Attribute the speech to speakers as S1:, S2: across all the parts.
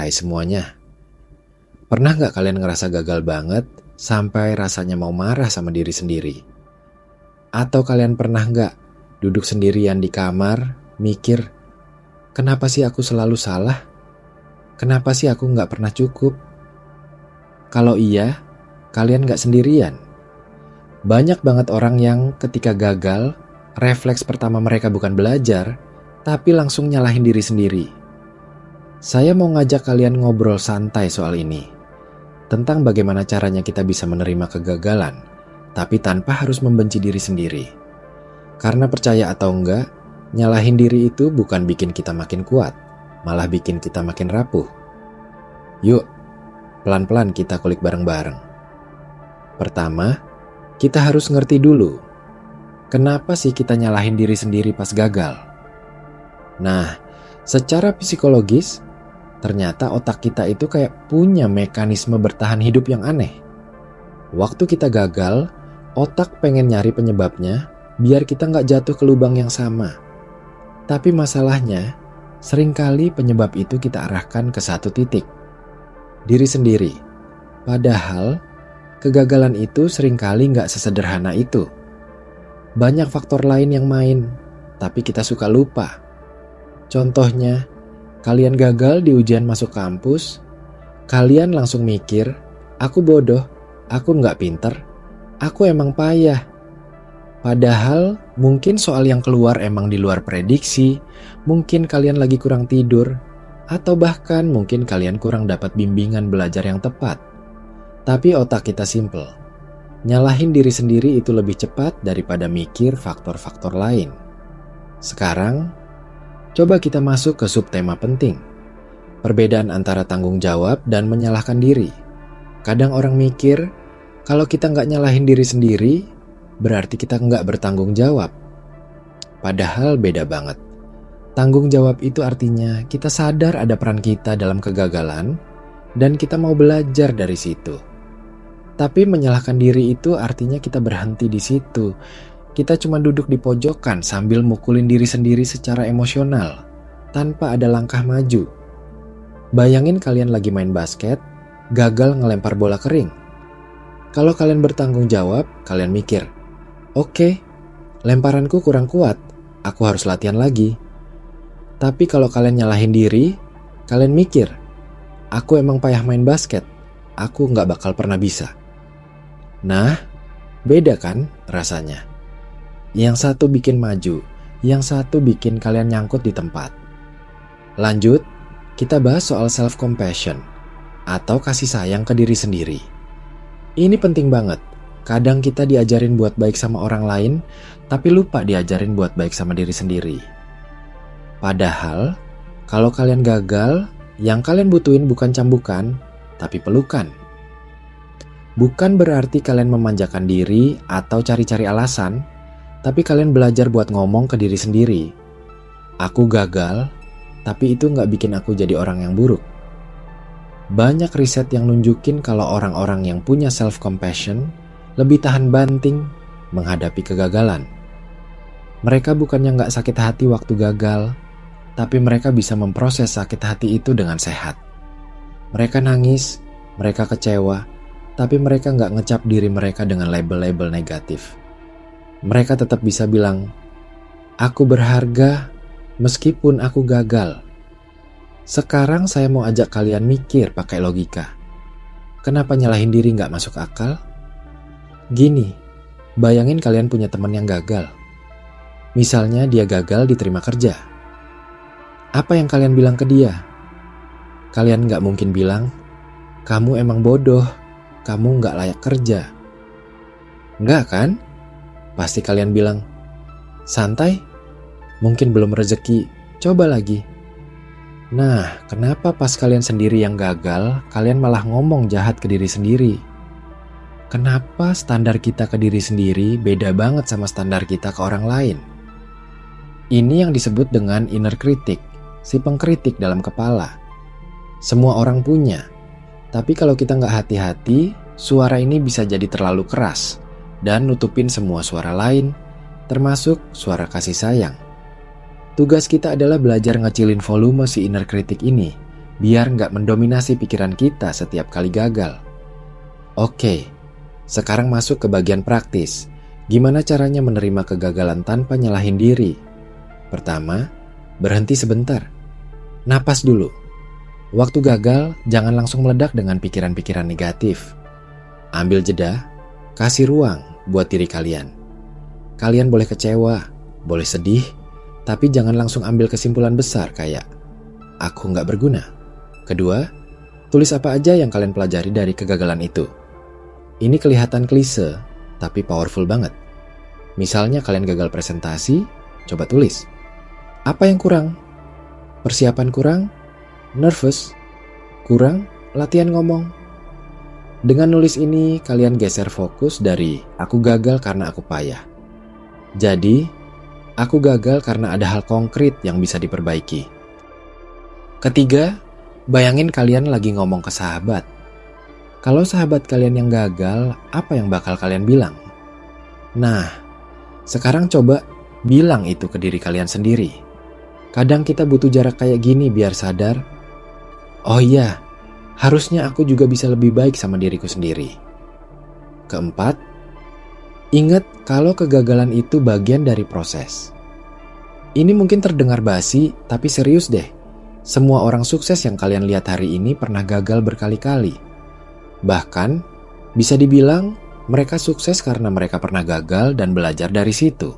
S1: Hai semuanya, pernah nggak kalian ngerasa gagal banget sampai rasanya mau marah sama diri sendiri? Atau kalian pernah nggak duduk sendirian di kamar, mikir, kenapa sih aku selalu salah? Kenapa sih aku nggak pernah cukup? Kalau iya, kalian nggak sendirian. Banyak banget orang yang ketika gagal, refleks pertama mereka bukan belajar, tapi langsung nyalahin diri sendiri. Saya mau ngajak kalian ngobrol santai soal ini, tentang bagaimana caranya kita bisa menerima kegagalan, tapi tanpa harus membenci diri sendiri. Karena percaya atau enggak, nyalahin diri itu bukan bikin kita makin kuat, malah bikin kita makin rapuh. Yuk, pelan-pelan kita kulik bareng-bareng. Pertama, kita harus ngerti dulu, kenapa sih kita nyalahin diri sendiri pas gagal? Nah, secara psikologis, ternyata otak kita itu kayak punya mekanisme bertahan hidup yang aneh. Waktu kita gagal, otak pengen nyari penyebabnya biar kita nggak jatuh ke lubang yang sama. Tapi masalahnya, seringkali penyebab itu kita arahkan ke satu titik, diri sendiri. Padahal, kegagalan itu seringkali nggak sesederhana itu. Banyak faktor lain yang main, tapi kita suka lupa. Contohnya, kalian gagal di ujian masuk kampus, kalian langsung mikir, aku bodoh, aku nggak pinter, aku emang payah. Padahal mungkin soal yang keluar emang di luar prediksi, mungkin kalian lagi kurang tidur, atau bahkan mungkin kalian kurang dapat bimbingan belajar yang tepat. Tapi otak kita simple, nyalahin diri sendiri itu lebih cepat daripada mikir faktor-faktor lain. Sekarang, coba kita masuk ke subtema penting. Perbedaan antara tanggung jawab dan menyalahkan diri. Kadang orang mikir, kalau kita nggak nyalahin diri sendiri, berarti kita nggak bertanggung jawab. Padahal beda banget. Tanggung jawab itu artinya kita sadar ada peran kita dalam kegagalan, dan kita mau belajar dari situ. Tapi menyalahkan diri itu artinya kita berhenti di situ. Kita cuma duduk di pojokan sambil mukulin diri sendiri secara emosional, tanpa ada langkah maju. Bayangin kalian lagi main basket, gagal ngelempar bola kering. Kalau kalian bertanggung jawab, kalian mikir, oke, lemparanku kurang kuat, aku harus latihan lagi. Tapi kalau kalian nyalahin diri, kalian mikir, aku emang payah main basket, aku nggak bakal pernah bisa. Nah, beda kan rasanya? Yang satu bikin maju, yang satu bikin kalian nyangkut di tempat. Lanjut, kita bahas soal self-compassion atau kasih sayang ke diri sendiri. Ini penting banget. Kadang kita diajarin buat baik sama orang lain, tapi lupa diajarin buat baik sama diri sendiri. Padahal, kalau kalian gagal, yang kalian butuhin bukan cambukan, tapi pelukan. Bukan berarti kalian memanjakan diri atau cari-cari alasan, tapi kalian belajar buat ngomong ke diri sendiri. Aku gagal, tapi itu nggak bikin aku jadi orang yang buruk. Banyak riset yang nunjukin kalau orang-orang yang punya self-compassion lebih tahan banting menghadapi kegagalan. Mereka bukannya nggak sakit hati waktu gagal, tapi mereka bisa memproses sakit hati itu dengan sehat. Mereka nangis, mereka kecewa, tapi mereka nggak ngecap diri mereka dengan label-label negatif. Mereka tetap bisa bilang, aku berharga meskipun aku gagal. Sekarang saya mau ajak kalian mikir pakai logika. Kenapa nyalahin diri nggak masuk akal? Gini, bayangin kalian punya teman yang gagal. Misalnya dia gagal diterima kerja. Apa yang kalian bilang ke dia? Kalian nggak mungkin bilang, kamu emang bodoh, kamu nggak layak kerja. Nggak kan? Pasti kalian bilang, santai, mungkin belum rezeki, coba lagi. Nah, kenapa pas kalian sendiri yang gagal, kalian malah ngomong jahat ke diri sendiri? Kenapa standar kita ke diri sendiri beda banget sama standar kita ke orang lain? Ini yang disebut dengan inner critic, si pengkritik dalam kepala. Semua orang punya, tapi kalau kita nggak hati-hati, suara ini bisa jadi terlalu keras dan nutupin semua suara lain, termasuk suara kasih sayang. Tugas kita adalah belajar ngecilin volume si inner critic ini, biar nggak mendominasi pikiran kita setiap kali gagal. Oke, sekarang masuk ke bagian praktis. Gimana caranya menerima kegagalan tanpa nyalahin diri? Pertama, berhenti sebentar. Napas dulu. Waktu gagal, jangan langsung meledak dengan pikiran-pikiran negatif. Ambil jeda, kasih ruang buat diri kalian. Kalian boleh kecewa, boleh sedih, tapi jangan langsung ambil kesimpulan besar kayak, aku nggak berguna. Kedua, tulis apa aja yang kalian pelajari dari kegagalan itu. Ini kelihatan klise, tapi powerful banget. Misalnya kalian gagal presentasi, coba tulis. Apa yang kurang? Persiapan kurang? Nervous? Kurang? Latihan ngomong? Dengan nulis ini, kalian geser fokus dari aku gagal karena aku payah. Jadi, aku gagal karena ada hal konkret yang bisa diperbaiki. Ketiga, bayangin kalian lagi ngomong ke sahabat. Kalau sahabat kalian yang gagal, apa yang bakal kalian bilang? Nah, sekarang coba bilang itu ke diri kalian sendiri. Kadang kita butuh jarak kayak gini biar sadar, oh iya, harusnya aku juga bisa lebih baik sama diriku sendiri. Keempat, ingat kalau kegagalan itu bagian dari proses. Ini mungkin terdengar basi, tapi serius deh. Semua orang sukses yang kalian lihat hari ini pernah gagal berkali-kali. Bahkan, bisa dibilang mereka sukses karena mereka pernah gagal dan belajar dari situ.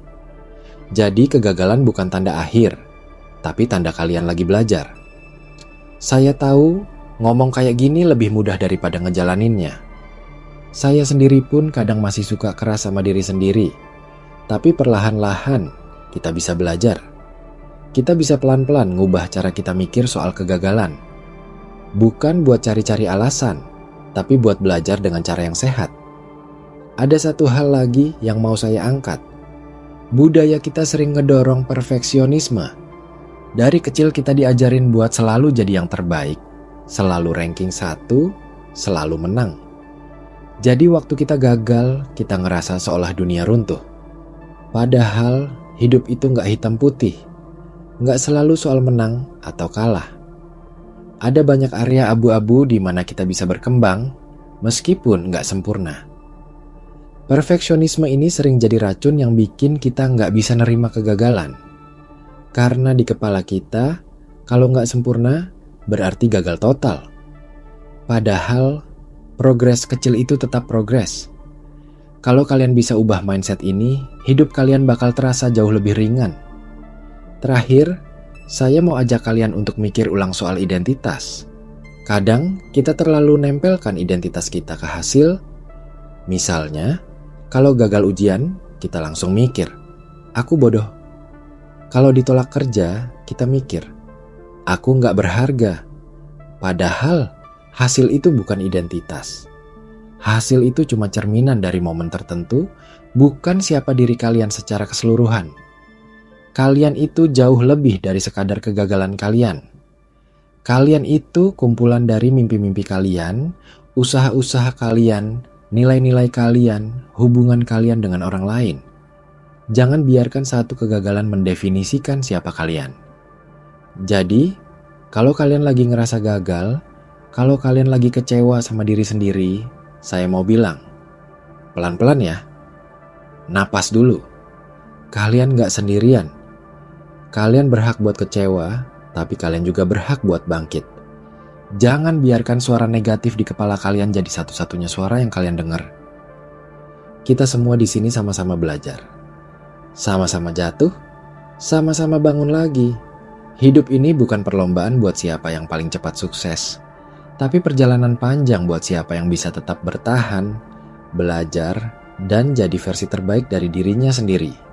S1: Jadi kegagalan bukan tanda akhir, tapi tanda kalian lagi belajar. Saya tahu ngomong kayak gini lebih mudah daripada ngejalaninnya. Saya sendiri pun kadang masih suka keras sama diri sendiri. Tapi perlahan-lahan kita bisa belajar. Kita bisa pelan-pelan ngubah cara kita mikir soal kegagalan. Bukan buat cari-cari alasan, tapi buat belajar dengan cara yang sehat. Ada satu hal lagi yang mau saya angkat. Budaya kita sering ngedorong perfeksionisme. Dari kecil kita diajarin buat selalu jadi yang terbaik, selalu ranking 1, selalu menang. Jadi waktu kita gagal, kita ngerasa seolah dunia runtuh. Padahal hidup itu nggak hitam putih, nggak selalu soal menang atau kalah. Ada banyak area abu-abu di mana kita bisa berkembang, meskipun nggak sempurna. Perfeksionisme ini sering jadi racun yang bikin kita nggak bisa nerima kegagalan. Karena di kepala kita, kalau nggak sempurna, berarti gagal total. Padahal, progres kecil itu tetap progres. Kalau kalian bisa ubah mindset ini, hidup kalian bakal terasa jauh lebih ringan. Terakhir, saya mau ajak kalian untuk mikir ulang soal identitas. Kadang kita terlalu nempelkan identitas kita ke hasil. Misalnya, kalau gagal ujian, kita langsung mikir, aku bodoh. Kalau ditolak kerja, kita mikir, aku nggak berharga. Padahal, hasil itu bukan identitas. Hasil itu cuma cerminan dari momen tertentu, bukan siapa diri kalian secara keseluruhan. Kalian itu jauh lebih dari sekadar kegagalan kalian. Kalian itu kumpulan dari mimpi-mimpi kalian, usaha-usaha kalian, nilai-nilai kalian, hubungan kalian dengan orang lain. Jangan biarkan satu kegagalan mendefinisikan siapa kalian. Jadi, kalau kalian lagi ngerasa gagal, kalau kalian lagi kecewa sama diri sendiri, saya mau bilang, pelan-pelan ya. Napas dulu. Kalian gak sendirian. Kalian berhak buat kecewa, tapi kalian juga berhak buat bangkit. Jangan biarkan suara negatif di kepala kalian jadi satu-satunya suara yang kalian dengar. Kita semua di sini sama-sama belajar. Sama-sama jatuh, sama-sama bangun lagi. Hidup ini bukan perlombaan buat siapa yang paling cepat sukses, tapi perjalanan panjang buat siapa yang bisa tetap bertahan, belajar, dan jadi versi terbaik dari dirinya sendiri.